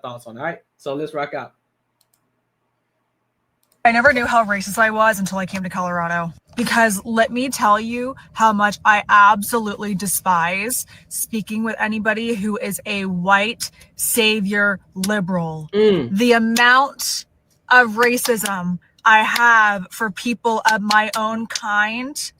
thoughts on it. All right, so let's rock out. I never knew how racist I was until I came to Colorado. Because let me tell you how much I absolutely despise speaking with anybody who is a white savior liberal. The amount of racism I have for people of my own kind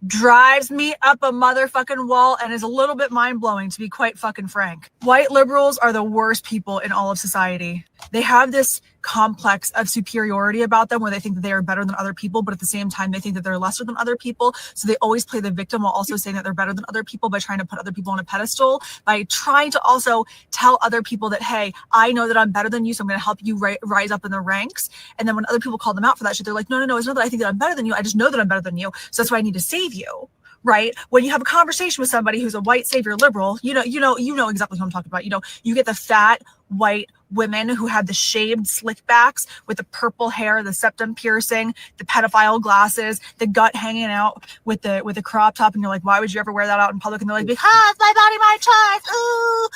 drives me up a motherfucking wall and is a little bit mind-blowing, to be quite fucking frank. White liberals are the worst people in all of society. They have this complex of superiority about them where they think that they are better than other people, but at the same time they think that they're lesser than other people. So they always play the victim while also saying that they're better than other people by trying to put other people on a pedestal, by trying to also tell other people that, hey, I know that I'm better than you, so I'm going to help you rise up in the ranks. And then when other people call them out for that shit, they're like, no, it's not that I think that I'm better than you. I just know that I'm better than you. So that's why I need to save you. Right? When you have a conversation with somebody who's a white savior liberal, you know exactly who I'm talking about. You get the fat white women who have the shaved slick backs with the purple hair, the septum piercing, the pedophile glasses, the gut hanging out with the crop top, and you're like, why would you ever wear that out in public? And they're like, because my body, my choice. Ooh,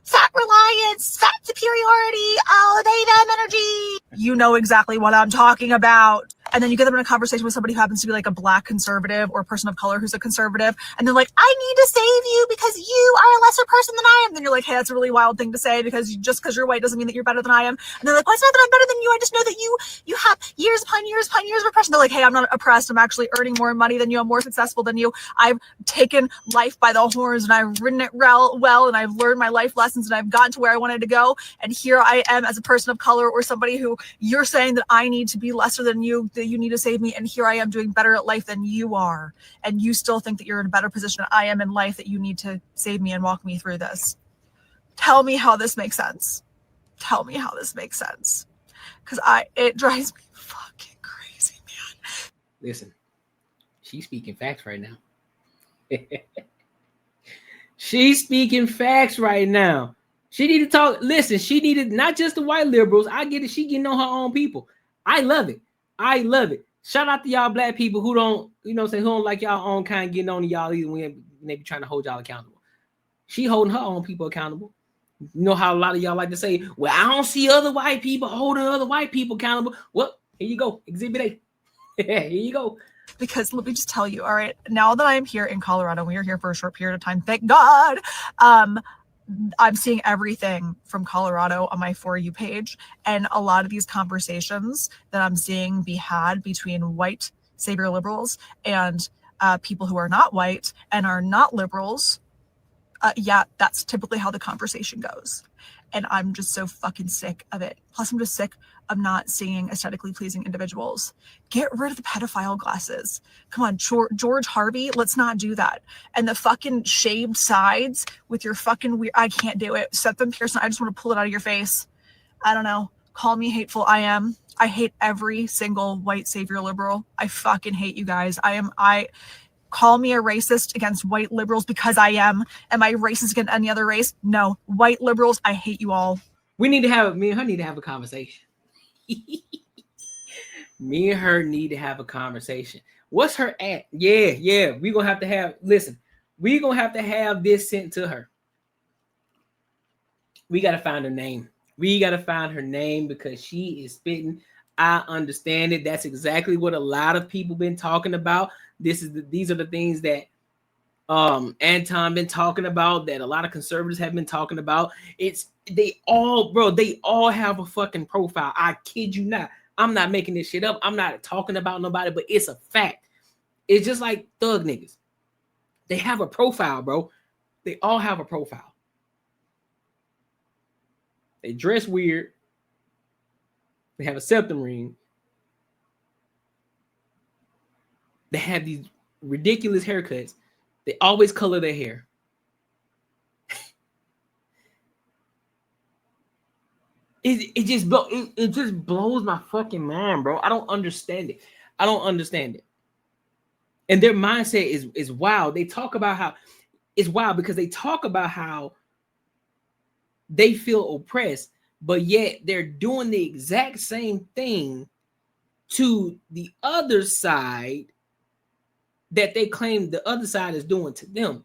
fat reliance, fat superiority. Oh, they them energy. You know exactly what I'm talking about. And then you get them in a conversation with somebody who happens to be like a black conservative or a person of color who's a conservative. And they're like, I need to save you because you are a lesser person than I am. Then you're like, hey, that's a really wild thing to say because just because you're white doesn't mean that you're better than I am. And they're like, well, it's not that I'm better than you. I just know that you have years upon years upon years of oppression. They're like, hey, I'm not oppressed. I'm actually earning more money than you. I'm more successful than you. I've taken life by the horns and I've ridden it well and I've learned my life lessons and I've gotten to where I wanted to go. And here I am as a person of color or somebody who you're saying that I need to be lesser than you, that you need to save me, and here I am doing better at life than you are, and you still think that you're in a better position than I am in life, that you need to save me and walk me through this. Tell me how this makes sense. Tell me how this makes sense, because it drives me fucking crazy, man. Listen, she's speaking facts right now. She's speaking facts right now. She need to talk. Listen, she needed not just the white liberals. I get it. She getting on her own people. I love it. I love it. Shout out to y'all black people who don't, who don't like y'all own kind getting on to y'all either when they be trying to hold y'all accountable. She holding her own people accountable. You know how a lot of y'all like to say, well, I don't see other white people holding other white people accountable. Well, here you go. Exhibit A. Here you go. Because let me just tell you, all right, now that I'm here in Colorado, we are here for a short period of time, thank God. I'm seeing everything from Colorado on my For You page, and a lot of these conversations that I'm seeing be had between white savior liberals and people who are not white and are not liberals, that's typically how the conversation goes. And I'm just so fucking sick of it. Plus, I'm just sick of not seeing aesthetically pleasing individuals. Get rid of the pedophile glasses. Come on, George Harvey, let's not do that. And the fucking shaved sides with your fucking weird, I can't do it. Septum piercing, I just want to pull it out of your face. I don't know. Call me hateful. I hate every single white savior liberal. I fucking hate you guys. Call me a racist against white liberals because I am. Am I racist against any other race? No. White liberals, I hate you all. Me and her need to have a conversation. Me and her need to have a conversation. What's her at? Yeah. We're going to have this sent to her. We got to find her name. Because she is spitting. I understand it. That's exactly what a lot of people been talking about. These are the things that Anton been talking about, that a lot of conservatives have been talking about. They all have a fucking profile. I kid you not. I'm not making this shit up. I'm not talking about nobody, but it's a fact. It's just like thug niggas. They have a profile, bro. They all have a profile. They dress weird. They have a septum ring. They have these ridiculous haircuts. They always color their hair. It just blows my fucking mind, bro. I don't understand it. And their mindset is wild. They talk about how it's wild because they talk about how they feel oppressed, but yet they're doing the exact same thing to the other side that they claim the other side is doing to them.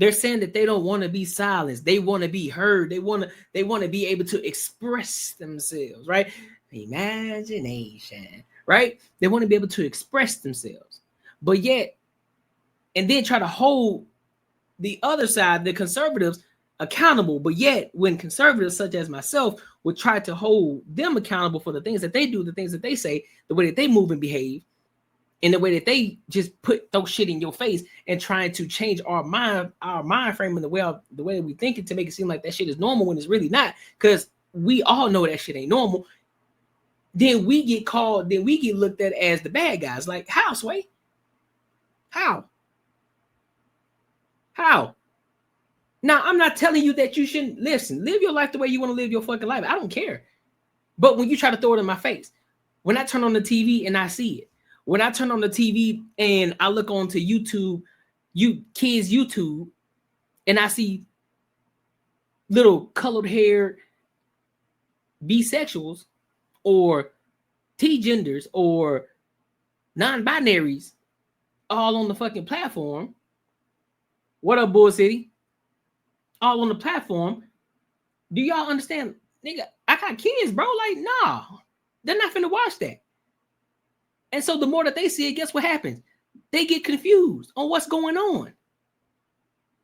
They're saying that they don't want to be silenced. They want to be heard. They want to be able to express themselves, right? Imagination, right? They want to be able to express themselves. But yet, and then try to hold the other side, the conservatives, accountable. But yet, when conservatives such as myself would try to hold them accountable for the things that they do, the things that they say, the way that they move and behave, in the way that they just throw shit in your face and trying to change our mind frame and the way we think it to make it seem like that shit is normal when it's really not, because we all know that shit ain't normal. Then we get looked at as the bad guys. Like, how, Sway? How? Now, I'm not telling you that you shouldn't live your life the way you want to live your fucking life. I don't care. But when you try to throw it in my face, when I turn on the TV and I see it, when I turn on the TV and I look onto YouTube, kids YouTube, and I see little colored haired bisexuals or T-genders or non-binaries all on the fucking platform. What up, Bull City? All on the platform. Do y'all understand? Nigga, I got kids, bro. Like, nah, they're not finna watch that. And so the more that they see it, guess what happens? They get confused on what's going on.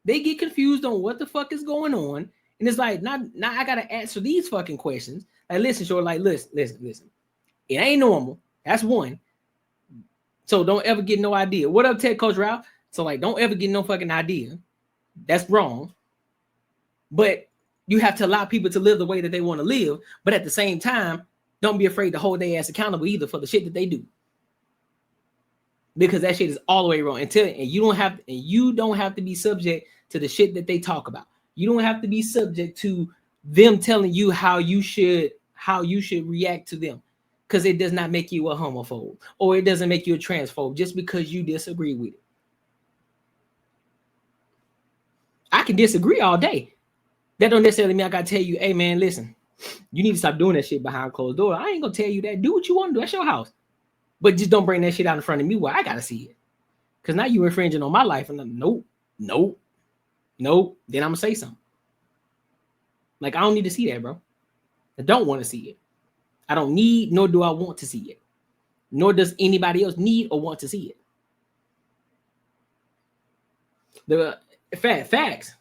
They get confused on what the fuck is going on. And it's like, now I gotta answer these fucking questions. Like, listen, short, like, listen. It ain't normal. That's one. So don't ever get no idea. What up, Ted Coach Ralph? So, like, don't ever get no fucking idea. That's wrong. But you have to allow people to live the way that they want to live. But at the same time, don't be afraid to hold their ass accountable either for the shit that they do. Because that shit is all the way wrong. And you don't have to be subject to the shit that they talk about. You don't have to be subject to them telling you how you should react to them. Because it does not make you a homophobe or it doesn't make you a transphobe just because you disagree with it. I can disagree all day. That don't necessarily mean I gotta tell you, hey man, listen, you need to stop doing that shit behind closed doors. I ain't gonna tell you that. Do what you want to do. That's your house. But just don't bring that shit out in front of me where I gotta see it. Because now you infringing on my life. And I'm like, nope. Then I'm gonna say something. Like, I don't need to see that, bro. I don't want to see it. I don't need, nor do I want to see it. Nor does anybody else need or want to see it. The facts.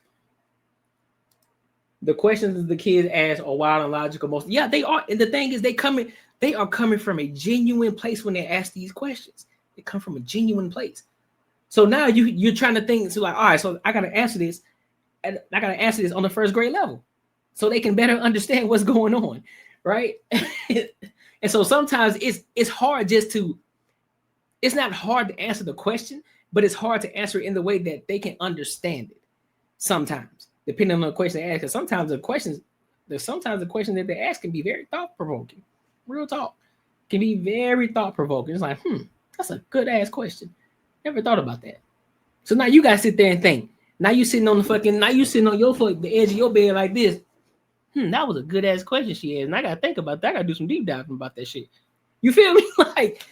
The questions that the kids ask are wild and logical. Most, yeah, they are. And the thing is, they are coming from a genuine place when they ask these questions. They come from a genuine place. So now you're trying to think, so like, all right, so I gotta answer this, and I gotta answer this on the first grade level, so they can better understand what's going on, right? And so sometimes it's hard it's not hard to answer the question, but it's hard to answer it in the way that they can understand it. Sometimes, depending on the question they ask, because sometimes the question that they ask can be very thought-provoking. Real talk can be very thought-provoking. It's like, that's a good ass question. Never thought about that. So now you gotta sit there and think. Now you sitting on the edge of your bed like this. That was a good ass question she asked. And I gotta think about that. I gotta do some deep diving about that shit. You feel me? Like,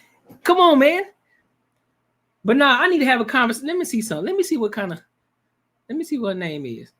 come on, man. But nah, I need to have a conversation. Let me see something. Let me see what her name is.